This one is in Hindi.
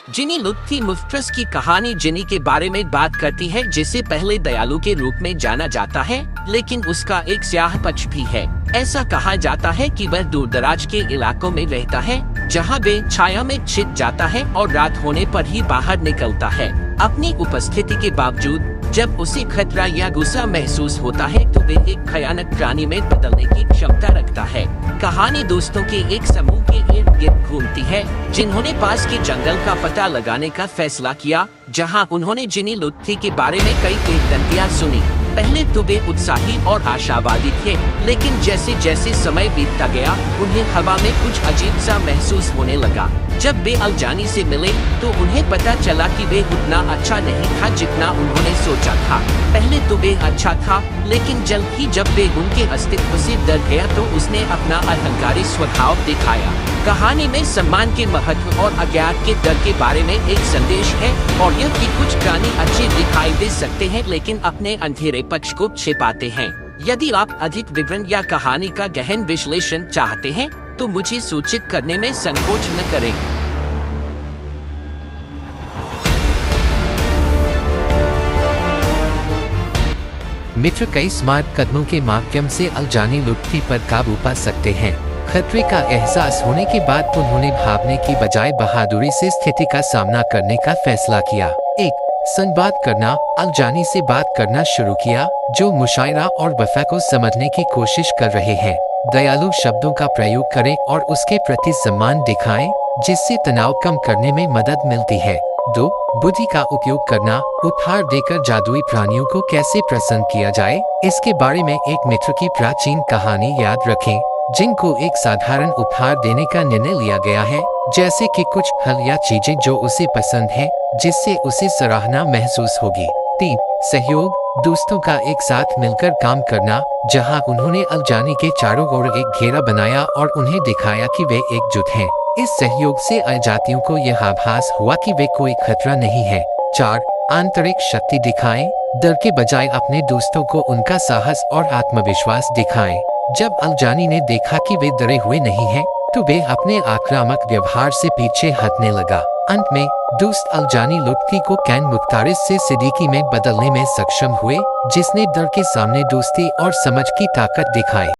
जिनी लुत्फी मुफ्तरस की कहानी जिनी के बारे में बात करती है, जिसे पहले दयालु के रूप में जाना जाता है, लेकिन उसका एक स्याह पक्ष भी है। ऐसा कहा जाता है कि वह दूर दराज के इलाकों में रहता है, जहां वे छाया में छिप जाता है और रात होने पर ही बाहर निकलता है। अपनी उपस्थिति के बावजूद जब उसे खतरा या गुस्सा महसूस होता है तो वे एक भयानक प्राणी में बदलने की क्षमता रखता है। कहानी दोस्तों के एक समूह के इर्द गिर्द घूमती है, जिन्होंने पास के जंगल का पता लगाने का फैसला किया, जहां उन्होंने जिनी लुत्फी के बारे में कई किंवदंतियां सुनी। पहले तो वे उत्साही और आशावादी थे, लेकिन जैसे जैसे समय बीतता गया उन्हें हवा में कुछ अजीब सा महसूस होने लगा। जब वे अलजानी से मिले तो उन्हें पता चला कि वे उतना अच्छा नहीं था जितना उन्होंने सोचा था। पहले तो वे अच्छा था, लेकिन जल्द ही जब वे उनके अस्तित्व से डर गया तो उसने अपना अहंकारी स्वभाव दिखाया। कहानी में सम्मान के महत्व और अज्ञात के डर के बारे में एक संदेश है, और यह कि कुछ प्राणी अच्छे दिखाई दे सकते हैं लेकिन अपने अंधेरे पक्ष को छिपाते हैं। यदि आप अधिक विवरण या कहानी का गहन विश्लेषण चाहते हैं तो मुझे सूचित करने में संकोच न करें। मित्र कई स्मार्ट कदमों के माध्यम से अलजानी लुत्फी पर काबू पा सकते हैं। खतरे का एहसास होने के बाद उन्होंने भागने की बजाय बहादुरी से स्थिति का सामना करने का फैसला किया। 1. संवाद करना। अलजानी से बात करना शुरू किया, जो मुशायरा और वफा को समझने की कोशिश कर रहे हैं। दयालु शब्दों का प्रयोग करें और उसके प्रति सम्मान दिखाएं, जिससे तनाव कम करने में मदद मिलती है। 2. बुद्धि का उपयोग करना। उपहार देकर जादुई प्राणियों को कैसे प्रसन्न किया जाए, इसके बारे में एक मित्र की प्राचीन कहानी याद रखें, जिनको एक साधारण उपहार देने का निर्णय लिया गया है, जैसे कि कुछ फल या चीजें जो उसे पसंद है, जिससे उसे सराहना महसूस होगी। 3. सहयोग। दोस्तों का एक साथ मिलकर काम करना, जहां उन्होंने अलजानी के चारों ओर एक घेरा बनाया और उन्हें दिखाया कि वे एकजुट हैं। इस सहयोग से अजातियों को यह आभास हुआ कि वे कोई खतरा नहीं है। 4. आंतरिक शक्ति दिखाएं। डर के बजाय अपने दोस्तों को उनका साहस और आत्मविश्वास दिखाएं। जब अलजानी ने देखा कि वे डरे हुए नहीं हैं, तो वे अपने आक्रामक व्यवहार से पीछे हटने लगा। अंत में दोस्त अलजानी लुत्फी को कैन मुख्तारिस से सिद्दीकी में बदलने में सक्षम हुए, जिसने डर के सामने दोस्ती और समझ की ताकत दिखाई।